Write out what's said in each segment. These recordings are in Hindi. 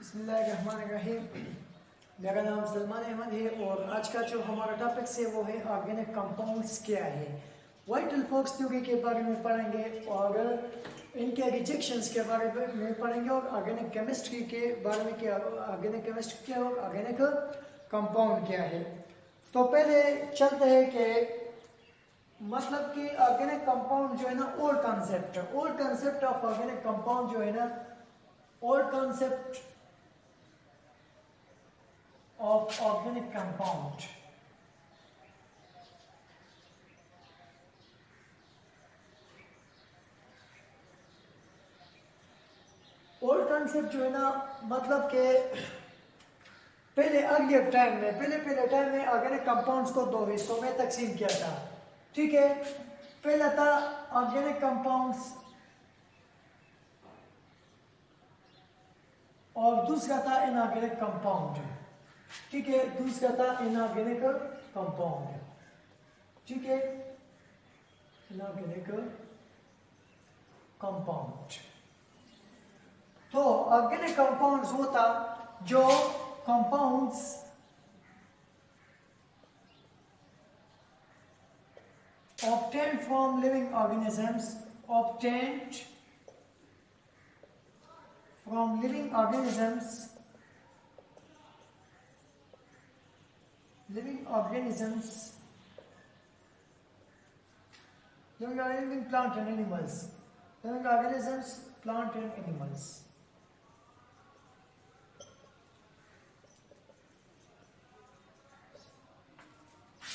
बिस्मिल्लाहिर्रहमानिर्रहीम। मेरा नाम सलमान अहमद है और आज का जो हमारा टॉपिक है वो है ऑर्गेनिक कंपाउंड्स क्या है। वाइटल फोक्स थ्योरी के बारे में पढ़ेंगे और इनके रिजेक्शंस के बारे में पढ़ेंगे और ऑर्गेनिक केमिस्ट्री के बारे में क्या ऑर्गेनिक केमिस्ट्री क्या और ऑर्गेनिक कंपाउंड क्या है। तो पहले चलते हैं कि मतलब कि ऑर्गेनिक कंपाउंड जो है ना old concept of organic compound जो है ना old concept of organic compound. Old concept जो है ना मतलब के पहले टाइम में ऑर्गेनिक कंपाउंड्स को दो हिस्सों में तकसीम किया था। ठीक है, पहला था ऑर्गेनिक कंपाउंड्स और दूसरा था इनऑर्गेनिक कंपाउंड। ठीक है, दूसरा था इनऑर्गेनिक कंपाउंड। ठीक है, इनऑर्गेनिक कंपाउंड। तो ऑर्गेनिक कंपाउंड्स वो था जो compounds obtained from living organisms living plant and animals,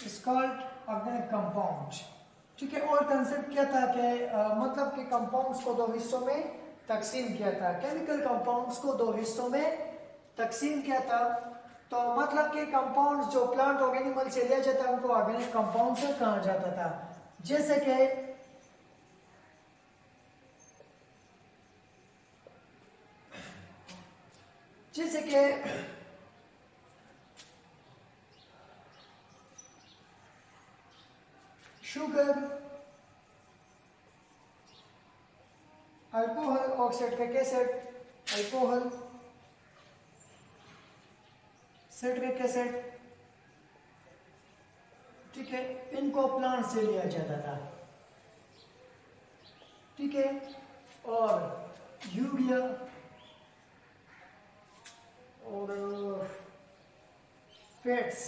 is called organic compound। ठीक है, और कंसेप्ट क्या था कि मतलब कि कंपाउंड्स को दो हिस्सों में तकसीम किया था। केमिकल कंपाउंड्स को दो हिस्सों में तकसीम किया था। तो मतलब कि कंपाउंड्स जो प्लांट और एनिमल से लिया जाता है उनको ऑर्गेनिक कंपाउंड्स कहा जाता था। जैसे कि sugar, alcohol, oxalic acid, alcohol, citric acid, ठीक है, इनको प्लांट से लिया जाता था। ठीक है, और यूरिया और फैट्स,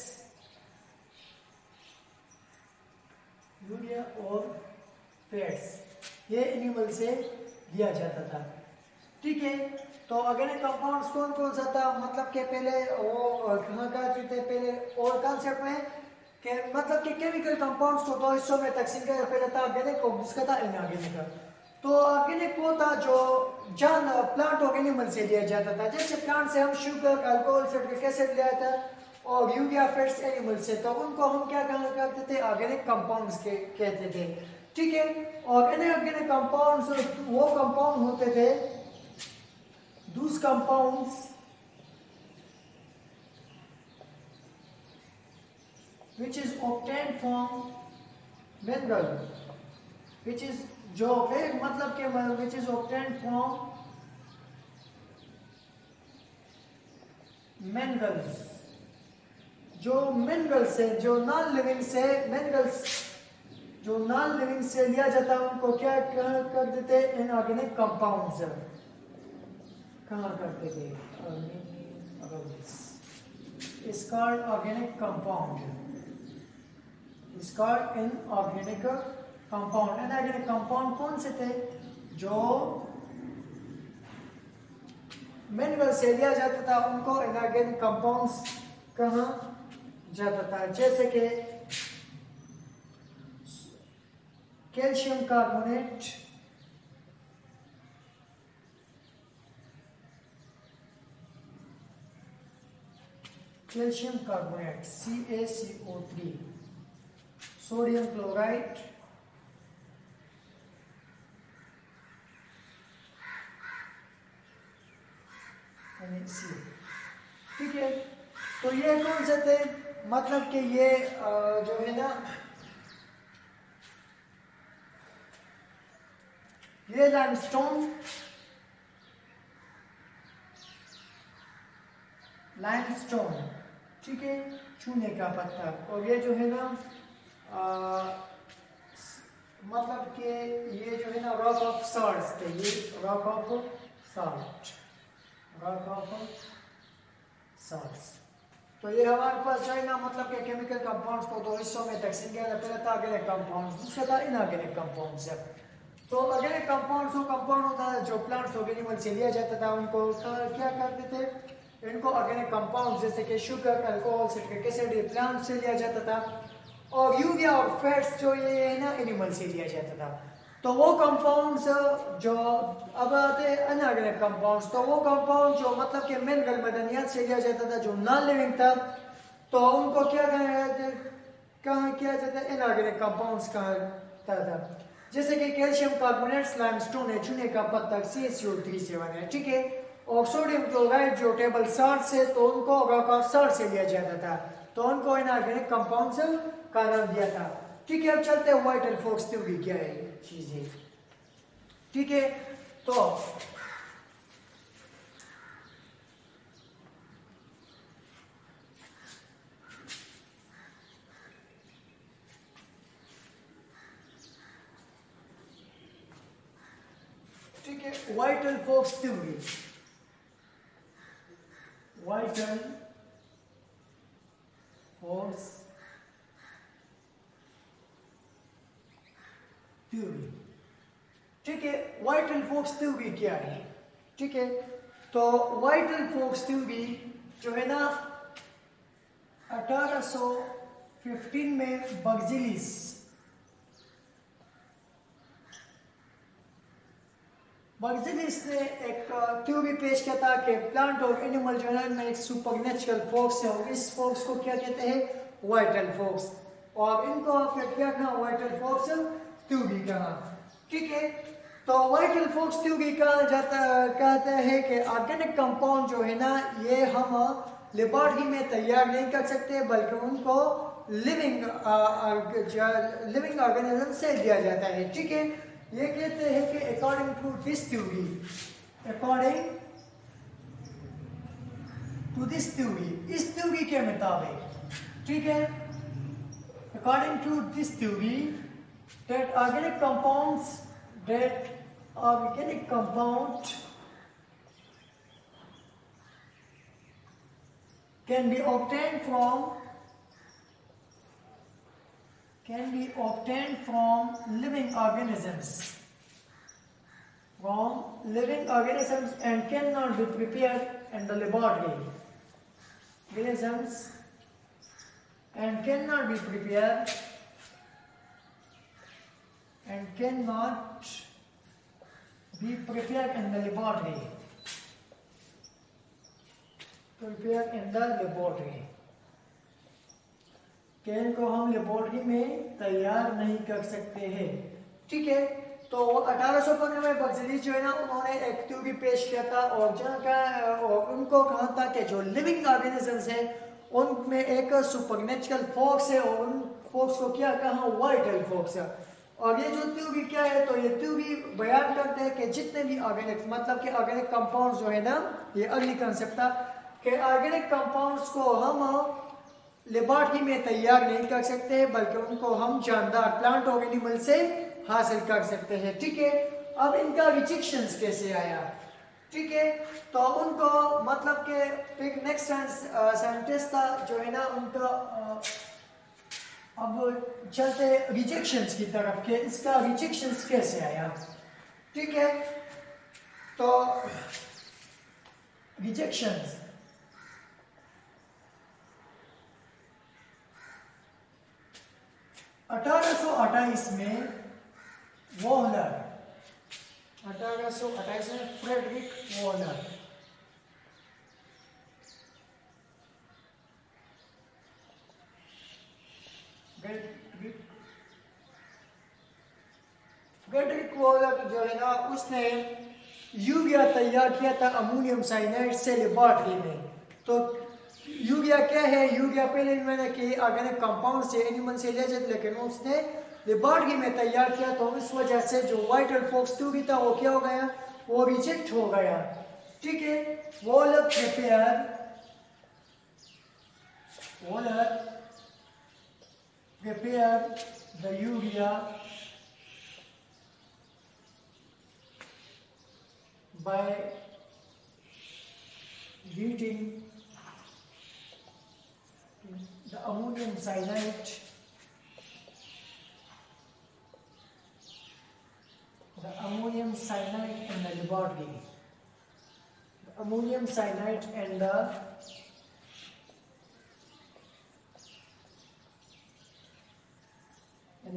ये एनिमल से लिया जाता था। ठीक है, तो ऑर्गेनिक कंपाउंड्स कौन कौन सा था मतलब के पहले वो कहाँ कहते थे पहले और कॉन्सेप्ट में कि मतलब कि केमिकल कंपाउंड्स को दो हिस्सों में तकसीम किया। पहले था ऑर्गेनिक और दूसरा था इनऑर्गेनिक। तो ऑर्गेनिक वो था जो जान प्लांट और एनिमल से लिया जाता था। जैसे प्लांट से हम शुगर, अल्कोहल, सिट्रिक एसिड लिया था और यूरिया फैट्स एनिमल से, तो उनको हम क्या कहते थे ऑर्गेनिक कंपाउंड्स कहते थे। ठीक है, और इनऑर्गेनिक कंपाउंड्स वो कंपाउंड होते थे those compounds which is obtained from mineral, which is जो मतलब के which is obtained from minerals, जो मिनरल्स से जो नॉन लिविंग से लिया जाता है उनको क्या कर देते इनऑर्गेनिक कंपाउंड्स कहा करते थे। is called organic compound, is called inorganic compound। inorganic compound कौन से थे जो मिनरल से लिया जाता था उनको इनऑर्गेनिक कंपाउंड्स कहा जाता था। जैसे कि calcium carbonate, CaCO3, sodium chloride, NaC। ठीक है, तो ये कौन से थे मतलब कि ये जो है ना ये लाइमस्टोन, लाइमस्टोन, ठीक है, चूने का पत्थर। और ये जो है ना मतलब कि ये जो है ना रॉक ऑफ सॉल्ट्स थे, ये rock of salt, rock of salts. तो ये हमारे पास जो है ना मतलब कि केमिकल कंपाउंड्स को दो हिस्सों में तकसीम किया जाता है। पहला था ऑर्गेनिक कंपाउंड्स, दूसरा था इनऑर्गेनिक कंपाउंड्स। तो ऑर्गेनिक कंपाउंड्स वो कंपाउंड होता है जो प्लांट्स और एनिमल से लिया जाता था, उनको क्या करते थे, इनको ऑर्गेनिक कंपाउंड्स जैसे कि शुगर, अल्कोहल, सिट्रिक एसिड, ये प्लांट से लिया जाता था। और यूरिया और फैट्स जो ये है ना एनिमल से लिया जाता था। तो वो कंपाउंड्स जो अब आते हैं अनऑर्गेनिक कंपाउंड्स, तो वो कंपाउंड जो मतलब कि मिनरल मदनियात से लिया जाता था, जो नॉन लिविंग था, तो उनको क्या किया जाता है, इनऑर्गेनिक कंपाउंड्स कहा जाता था। जैसे कि कैल्शियम कार्बोनेट, लाइमस्टोन है, चूने का पत्थर, CaCO3 है, ठीक है। और सोडियम क्लोराइड जो टेबल सॉल्ट से, तो उनको रॉक ऑफ सॉल्ट से लिया जाता था, तो उनको इनऑर्गेनिक कंपाउंड्स का नाम दिया था, ठीक है। अब चलते हैं वाइटल फोक्स थ्योरी क्या है चीजें, ठीक है। तो ठीक है, vital force theory, vital force theory, ठीक है। वाइटल फोक्स थ्योरी क्या है, ठीक है। तो वाइटल फोक्स थ्योरी जो है ना 1815 में बर्जिलिस ने एक थ्योरी पेश किया था कि प्लांट और एनिमल जो है ना एक सुपरनेचुरल फोक्स है, और इस फोक्स को क्या कहते हैं, वाइटल फोक्स। और इनको फिर क्या कहा, वाइटल फोक्स थ्योरी कहा, ठीक है। तो वाइटल फोक्स थ्योरी कहता है कि ऑर्गेनिक कंपाउंड जो है ना ये हम लेबोरेटरी में तैयार नहीं कर सकते, बल्कि उनको लिविंग ऑर्गेनिज्म से लिया जाता है, ठीक है। ये कहते हैं कि according to this theory, according to this theory, इस थ्योरी के मुताबिक, ठीक है, according to this theory that organic compound can be obtained from living organisms, and cannot be prepared in the laboratory. Organisms and cannot be prepared in the laboratory. कि इनको हम लेबोरेटरी में तैयार नहीं कर सकते हैं, ठीक है। तो 1815 में बर्जिलिस जो है ना उन्होंने एक थ्योरी पेश किया था, और उनको कहा था कि जो लिविंग ऑर्गेनिजम्स है उनमें एक सुपरनेचुरल फोर्स है, और उन फोर्स को क्या कहा, वाइटल फोर्स है। और ये जो थ्योरी क्या है, तो ये थ्योरी बयान करते हैं कि जितने भी ऑर्गेनिक मतलब कि ऑर्गेनिक कंपाउंड्स जो है ना, ये अगली कंसेप्ट था कि ऑर्गेनिक कंपाउंड्स को हम लेबोरेटरी में तैयार नहीं कर सकते, बल्कि उनको हम जानदार प्लांट और एनिमल से हासिल कर सकते हैं, ठीक है। अब इनका रिजेक्शंस कैसे आया, ठीक है। तो उनको मतलब कि एक नेक्स्ट साइंटिस्ट था जो है ना उनका अब चलते रिजेक्शंस की तरफ के इसका रिजेक्शंस कैसे आया, ठीक है। तो रिजेक्शंस 1828 में वॉलर, 1828 में फ्रेडरिक वॉलर फ्रेडरिक वॉलर जो है ना उसने यूरिया तैयार किया था अमोनियम साइनाइड से लेबोरेटरी में। तो यूरिया क्या है, यूरिया पहले मैंने कि ऑर्गेनिक कंपाउंड से एनिमल से ले जाते, लेकिन उसने लेबोरेटरी में तैयार किया, तो इस वजह से जो वाइटल फोक्स थ्योरी था वो क्या हो गया, वो रिजेक्ट हो गया, ठीक है। Waller prepare Wohler prepared the urea by heating the ammonium cyanide in the laboratory. The ammonium cyanide and the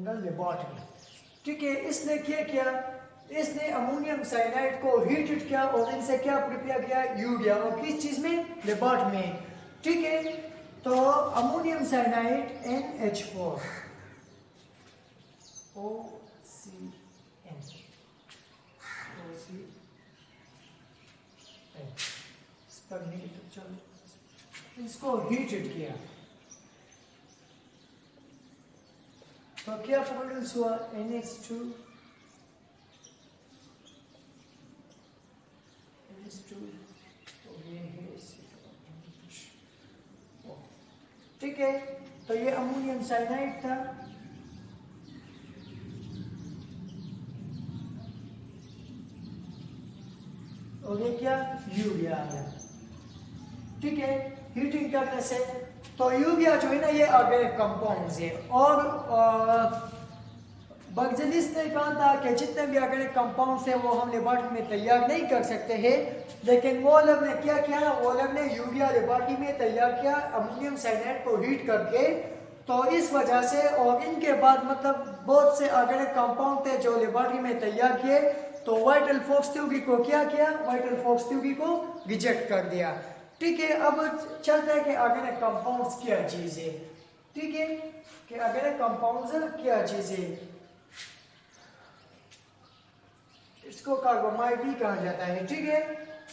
laboratory. ठीक है, इसने क्या किया, इसने अमोनियम साइनाइड को हीटेड किया और इनसे क्या प्रिपेयर किया, यूरिया, और किस चीज में, लेबोरेटरी में। ठीक है, तो अमोनियम साइनाइड NH4 OCN इसको हीटेड किया तो क्या प्रोड्यूस हुआ, NH2 तो ये है। ठीक है, तो ये अमोनियम साइनाइड था। और ये क्या, यूरिया है। ठीक है, हीटिंग करने से तो यूरिया जो है ना ये ऑर्गेनिक कंपाउंड्स है। और बर्जेलिस ने कहा था कि जितने भी ऑर्गेनिक कंपाउंड्स है वो हम लेबोरेटरी में तैयार नहीं कर सकते हैं, लेकिन वोलर ने क्या किया, वोलर ने यूरिया लेबोरेटरी में तैयार किया अमोनियम साइनाइड को हीट करके। तो इस वजह से और इनके बाद मतलब बहुत से ऑर्गेनिक कंपाउंड थे जो लेबोरेटरी में तैयार किए, तो वाइटल-फोक्स-ट्यूगी को क्या किया, वाइटल-फोक्स-ट्यूगी को रिजेक्ट कर दिया। ठीक है, अब चलते हैं कि ऑर्गेनिक कंपाउंड्स क्या चीज है। ठीक है, कि ऑर्गेनिक कंपाउंड्स क्या चीज है, इसको कार्बोमाइड भी कहा जाता है। ठीक है,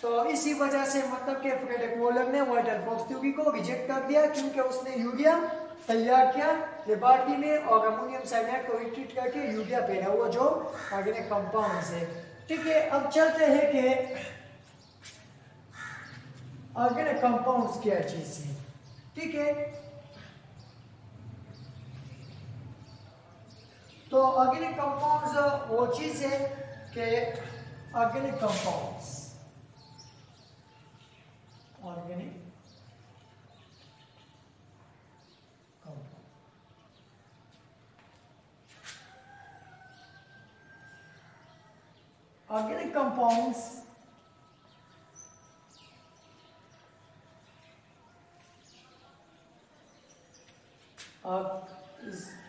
तो इसी वजह से मतलब कि फ्रेडरिक वोलर ने वाइटल-फोक्स-ट्यूगी को रिजेक्ट कर दिया, क्योंकि उसने यूरिया तैयार किया लेबोरेटरी में और अमोनियम साइनाइड को हीट करके यूरिया पैदा हुआ जो ऑर्गेनिक कंपाउंड्स है। ठीक है, अब चलते हैं कि ऑर्गेनिक कंपाउंड्स क्या चीज है। ठीक है, तो ऑर्गेनिक कंपाउंड्स वो चीज है कि organic compounds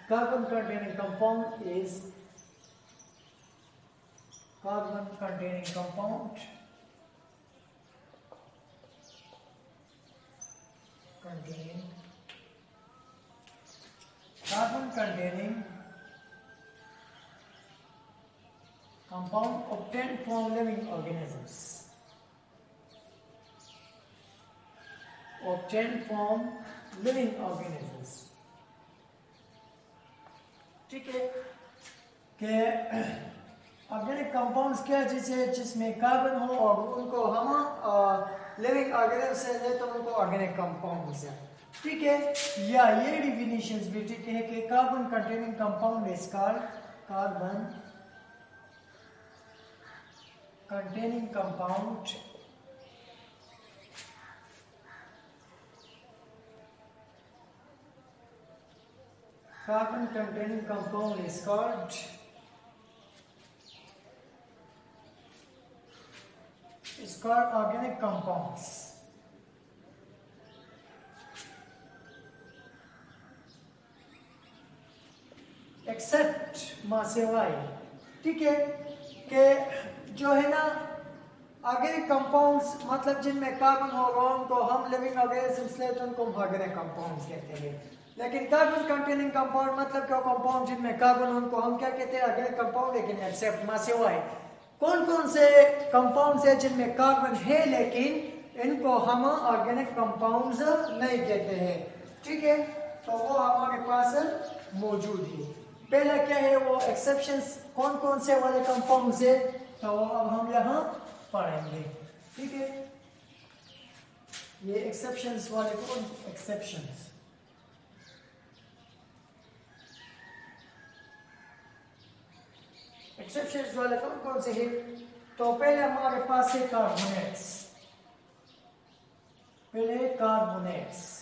carbon containing compound is carbon containing compound obtained from living organisms, ठीक है, कि ऑर्गेनिक कंपाउंड्स क्या चीज है जिसमें कार्बन हो और उनको हम लिविंग ऑर्गेनिज्म से ले तो उनको ऑर्गेनिक कंपाउंड्स है। ठीक है, या ये डिफिनेशंस भी ठीक है कि carbon containing compound is called carbon containing compound is called organic compounds। Except मासेवाई। ठीक है, कि जो है ना ऑर्गेनिक कंपाउंड्स मतलब जिनमें कार्बन होगा उनको हम लिविंग ऑर्गेनिजम्स ले तो उनको ऑर्गेनिक कंपाउंड्स कहते हैं, लेकिन कार्बन कंटेनिंग कंपाउंड मतलब क्या, कंपाउंड जिनमें कार्बन उनको हम क्या कहते हैं, ऑर्गेनिक कंपाउंड। लेकिन एक्सेप्ट मासेवाई, कौन कौन से कंपाउंड्स है जिनमें कार्बन है लेकिन इनको हम ऑर्गेनिक कंपाउंड्स नहीं कहते हैं। ठीक है, तो वो हमारे पास मौजूद है। पहला क्या है, वो एक्सेप्शंस कौन कौन से वाले कंपाउंड्स है, तो अब हम यहाँ पढ़ेंगे। ठीक है, ये एक्सेप्शंस वाले कौन, एक्सेप्शंस सब्सटेंस वाले कौन कौन से हैं? तो पहले हमारे पास है कार्बोनेट्स, पहले कार्बोनेट्स।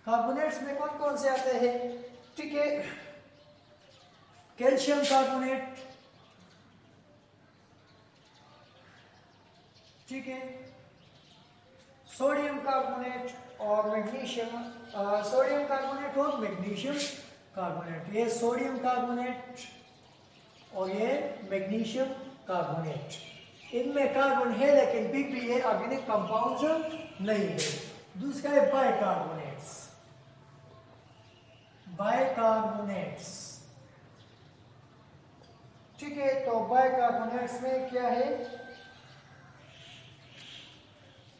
कार्बोनेट्स में कौन कौन से आते हैं? ठीक है, कैल्शियम कार्बोनेट, ठीक है, सोडियम कार्बोनेट और मैग्नीशियम, सोडियम कार्बोनेट और मैग्नीशियम कार्बोनेट। ये सोडियम कार्बोनेट और ये मैग्नीशियम कार्बोनेट। इनमें कार्बन है लेकिन फिर भी ये ऑर्गेनिक कंपाउंड्स नहीं है। दूसरा है बाइकार्बोनेट्स, बाइकार्बोनेट्स, ठीक है। तो बाइकार्बोनेट्स में क्या है?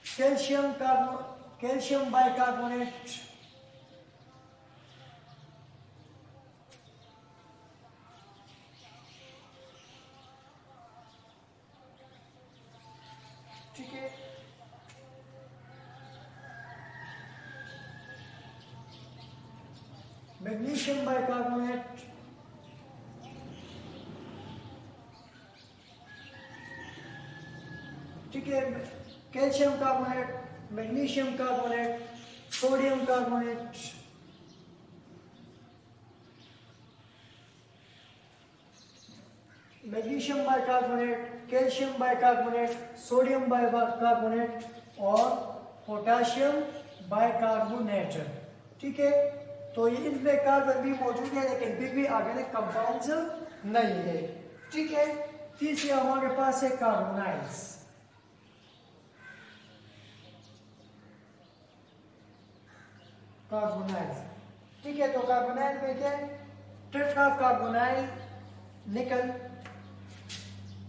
कैल्शियम बाइकार्बोनेट, ठीक है, मैग्नीशियम बाइकार्बोनेट, ठीक है, calcium carbonate, magnesium carbonate, sodium carbonate, magnesium bicarbonate, calcium bicarbonate, sodium bicarbonate और पोटेशियम बाइकार्बोनेट, ठीक है। तो ये इनमें कार्बन भी मौजूद है लेकिन फिर भी ऑर्गेनिक कंपाउंड्स नहीं है, ठीक है। तीसरे हमारे पास है कार्बोनाइल्स, कार्बोनाइल, ठीक है। तो कार्बोनाइल में क्या है? टेट्रा कार्बोनाइल निकल,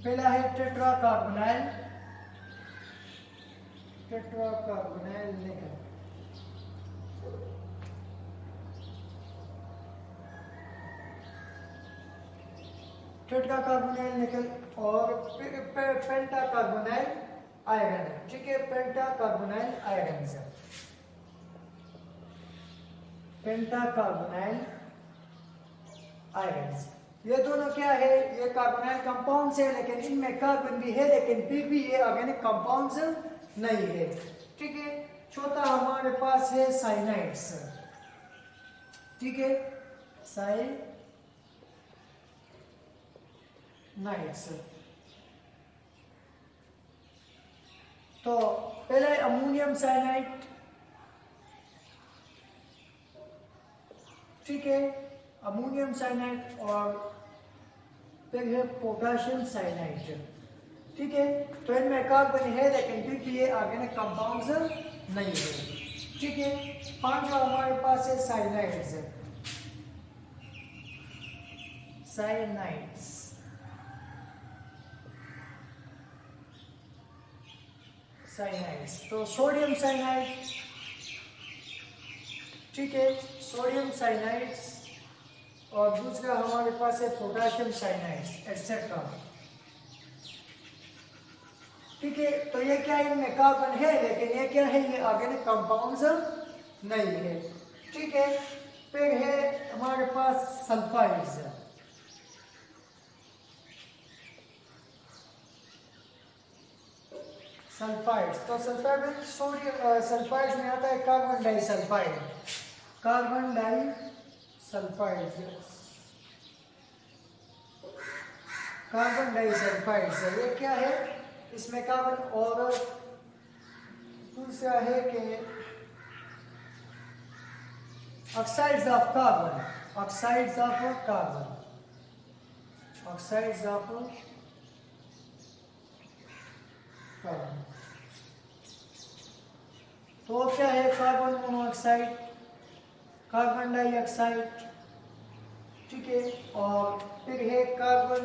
पहला है टेट्रा कार्बोनाइल, टेट्रा कार्बोनाइल निकल, टेट्रा कार्बोनाइल निकल और पेंटा कार्बोनाइल आयरन, ठीक है, पेंटा कार्बोनाइल आयरन, पेंटाकार्बोनाइल आयरन्स। ये दोनों क्या है? ये कार्बोनाइल कंपाउंड्स है लेकिन इनमें कार्बन भी है लेकिन फिर भी ये ऑर्गेनिक कंपाउंड्स नहीं है, ठीक है। चौथा हमारे पास है साइनाइड्स, ठीक है, साइनाइड्स। तो पहले अमोनियम साइनाइड, ठीक है, अमोनियम साइनाइड और फिर है पोटेशियम साइनाइड, ठीक है। तो इनमें कार्बन है लेकिन फिर भी ये ऑर्गेनिक कंपाउंड्स नहीं है, ठीक है। पांचवा हमारे पास है साइनाइड्स, साइनाइड्स, साइनाइड्स। तो सोडियम साइनाइड, ठीक है, सोडियम साइनाइड्स और दूसरा हमारे पास है पोटेशियम साइनाइड्स एटसेट्रा, ठीक है। तो ये क्या है? इनमें कार्बन है लेकिन ये क्या है? ये ऑर्गेनिक कंपाउंड्स नहीं है, ठीक है। फिर है हमारे पास सल्फाइड्स, सल्फाइड्स। तो सल्फाइड में सोडियम, सल्फाइड्स में आता है carbon disulphide, carbon disulphide, carbon disulphide है। ये क्या है? इसमें कार्बन और दूसरा है कि oxides of carbon, oxides of carbon, oxides of carbon. तो क्या है? कार्बन मोनोऑक्साइड, कार्बन डाइऑक्साइड, ठीक है, और फिर है कार्बन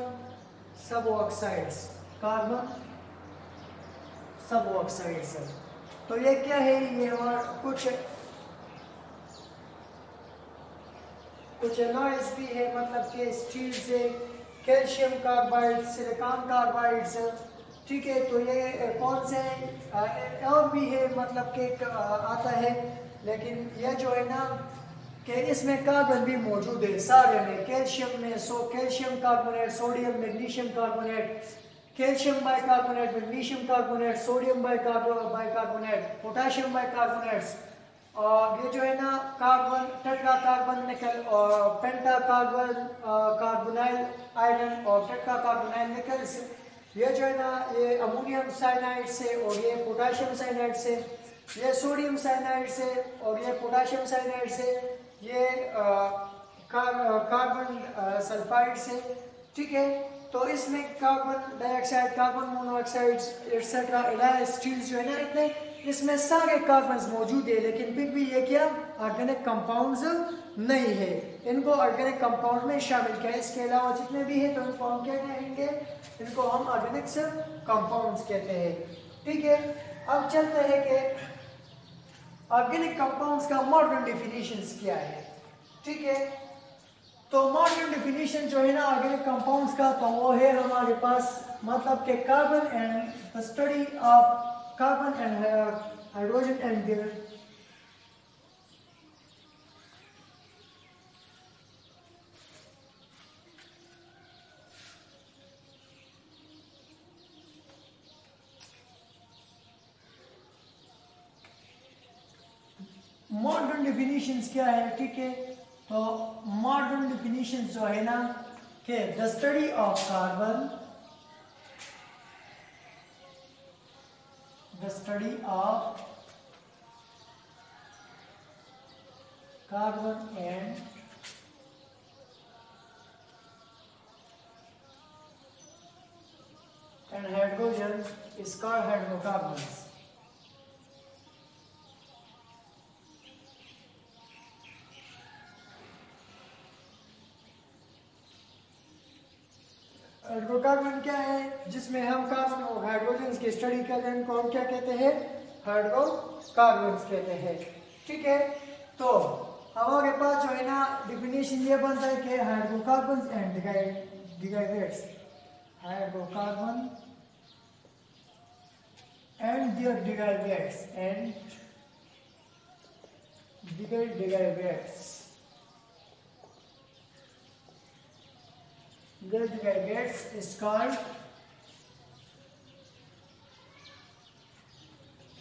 सब ऑक्साइड्स, कार्बन सब ऑक्साइड्स। तो ये क्या है? ये और कुछ एलॉयज भी है, मतलब कि स्टील से कैल्शियम कार्बाइड, सिलिकॉन कार्बाइड्स, ठीक है। तो ये कौन से और भी है, मतलब कि आता है, लेकिन यह जो है ना कि इसमें कार्बन भी मौजूद है सारे में, कैल्शियम में calcium carbonate, sodium magnesium carbonate, calcium bicarbonate, magnesium carbonate, sodium bicarbonate, potassium bicarbonates, और ये जो है ना कार्बन, टेट्रा कार्बन निकल और पेंटा कार्बन कार्बोनाइल आयरन और टेट्रा कार्बोनाइल निकल से, ये जो है ना ये अमोनियम साइनाइड से और ये पोटेशियम साइनाइड से, ये सोडियम साइनाइड से और ये पोटेशियम साइनाइड से, ये कार्बन सल्फाइड से। ठीक है, तो इसमें carbon dioxide, carbon monoxide etcetera allied steels जो है ना इतने, इसमें सारे कार्बन्स मौजूद है, लेकिन फिर भी ये क्या ऑर्गेनिक कंपाउंड्स नहीं है, इनको ऑर्गेनिक कंपाउंड में शामिल किया। इसके अलावा जितने भी है तो इनको हम क्या कहेंगे, इनको हम ऑर्गेनिक कंपाउंड्स कहते हैं। ठीक है, अब चलते हैं कि ऑर्गेनिक कंपाउंड्स का मॉडर्न डेफिनेशंस क्या है। ठीक है, तो मॉडर्न डेफिनेशन जो है ना ऑर्गेनिक कंपाउंड्स का, तो वो है हमारे पास मतलब कि carbon and the study of carbon and hydrogen and their modern definitions क्या है। ठीक है, तो मॉडर्न डेफिनेशंस जो है ना कि the study of carbon, the study of carbon and hydrogen is called hydrocarbons. Hydrocarbon क्या है, जिसमें हम कार्बन और हाइड्रोजन की स्टडी कर रहे हैं, उनको हम क्या कहते हैं, हाइड्रोकार्बन कहते हैं। ठीक है, तो हमारे पास जो है ना डिफिनेशन ये बनता है कि hydrocarbon and derivatives, hydrocarbon and their derivatives and derivatives, the derivatives is called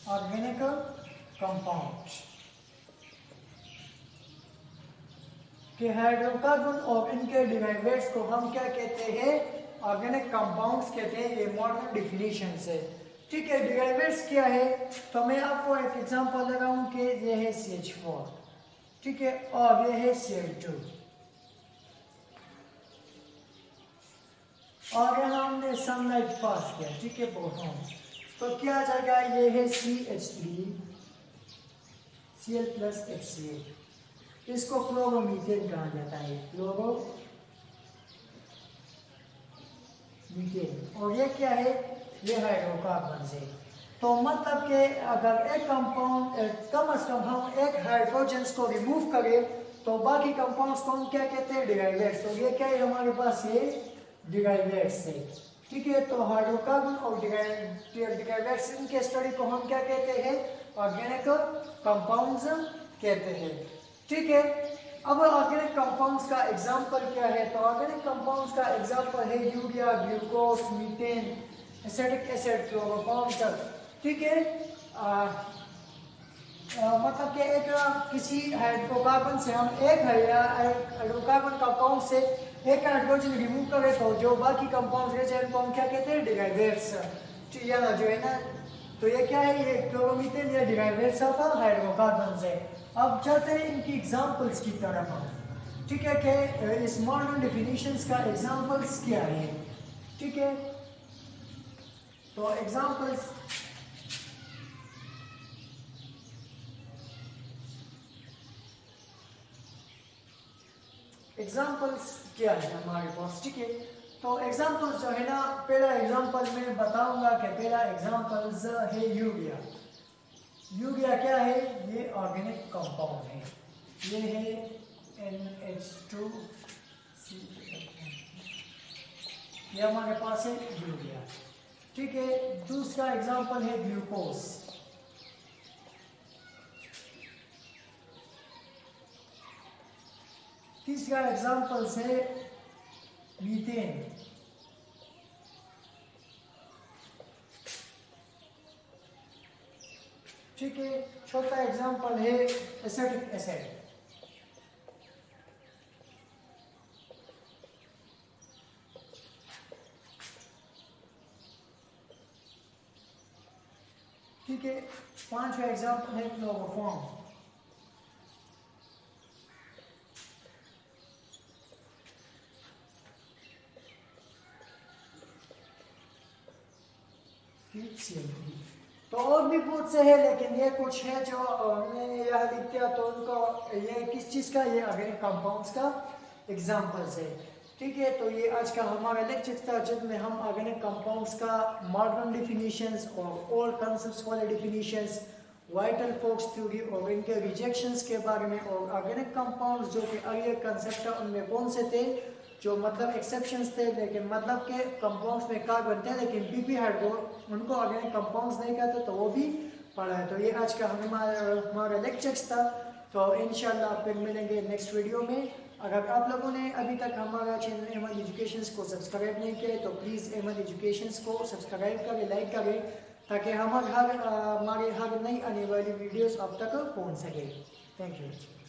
organic compound। कि हाइड्रोकार्बन और इनके डेरिवेट्स को हम क्या कहते हैं, ऑर्गेनिक कंपाउंड्स कहते हैं। ये मॉडर्न डिफिनेशन है। ठीक है, डेरिवेट्स क्या है, तो मैं आपको एक एग्जांपल दे रहा हूं कि ये है CH4, ठीक है, और ये है Cl2, और यहाँ हमने सनलाइट पास किया। ठीक है, प्रोटॉन, तो क्या आ जाएगा, ये है CH3 Cl प्लस HCl, इसको क्लोरोमीथेन कहा जाता है, क्लोरोमीथेन। और ये क्या है, ये हाइड्रोकार्बन है। तो मतलब कि अगर एक कंपाउंड कम से कम हम एक हाइड्रोजन को रिमूव करें तो बाकी कंपाउंड्स को हम क्या कहते हैं, डेरिवेट्स। तो ये क्या है हमारे पास, ये डेरिवेट्स है। ठीक है, तो हाइड्रोकार्बन और डेरिवेट्स इनके स्टडी को हम क्या कहते हैं, ऑर्गेनिक कंपाउंड्स कहते हैं। ठीक है, अब ऑर्गेनिक कंपाउंड्स का एग्जांपल क्या है, तो ऑर्गेनिक कंपाउंड्स का एग्जांपल है urea, glucose, methane, acetic acid, chloroform. ठीक है, मतलब कि एक किसी हाइड्रोकार्बन से हम एक हाइड्रोकार्बन कंपाउंड से एक हाइड्रोजन रिमूव करें तो जो बाकी कंपाउंड्स रहते हैं उनको हम क्या कहते हैं, डेरिवेट्स। ठीक है, जो है ना, तो ये क्या है, ये क्लोरोमीथेन या डेरिवेट्स ऑफ हाइड्रोकार्बन है। अब चलते हैं इनकी एग्जांपल्स की तरफ। ठीक है, कि इस मॉडर्न डेफिनेशंस का एग्जांपल्स क्या है। ठीक है, तो एग्जांपल्स क्या है हमारे पास। ठीक है, तो एग्जांपल्स जो है ना, पहला एग्जांपल मैं बताऊंगा कि पहला एग्जांपल्स है यूरिया। यूरिया क्या है, ये ऑर्गेनिक कंपाउंड है, ये है NH2, ये हमारे पास है यूरिया। ठीक है, दूसरा एग्जांपल है ग्लूकोज। तीसरा एग्जाम्पल है मीथेन। ठीक है, चौथा एग्जाम्पल है एसिटिक एसिड। ठीक है, पांचवा एग्जाम्पल है क्लोरोफॉर्म। तो और भी बहुत से है, लेकिन ये कुछ है जो मैंने यहाँ लिख दिया। तो उनको ये किस चीज़ का, ये ऑर्गेनिक कंपाउंड्स का एग्जांपल्स है। ठीक है, तो ये आज का हमारा लेक्चर था जिसमें हम ऑर्गेनिक कंपाउंड्स का मॉडर्न डिफिनीशंस और ओल्ड कंसेप्ट्स वाले डिफिनीशंस, वाइटल फोक्स थ्योरी और इनके रिजेक्शंस के बारे में, और ऑर्गेनिक कंपाउंड्स जो कि अर्लियर कंसेप्ट है उनमें कौन से थे जो मतलब एक्सेप्शंस थे, लेकिन मतलब के कंपाउंड्स में कार्बन थे लेकिन पीपी हाइड्रो उनको ऑर्गेनिक कंपाउंड्स नहीं कहते, तो वो भी पढ़ा है। तो ये आज का हमारा लेक्चर्स था। तो इंशाल्लाह फिर मिलेंगे नेक्स्ट वीडियो में। अगर आप लोगों ने अभी तक हमारा चैनल एमएल एजुकेशंस को सब्सक्राइब नहीं किया है तो प्लीज़ एमएल एजुकेशंस को सब्सक्राइब करें, लाइक करें, ताकि हमारे हर नई आने वाली वीडियोस आप तक पहुंच सके। Thank you.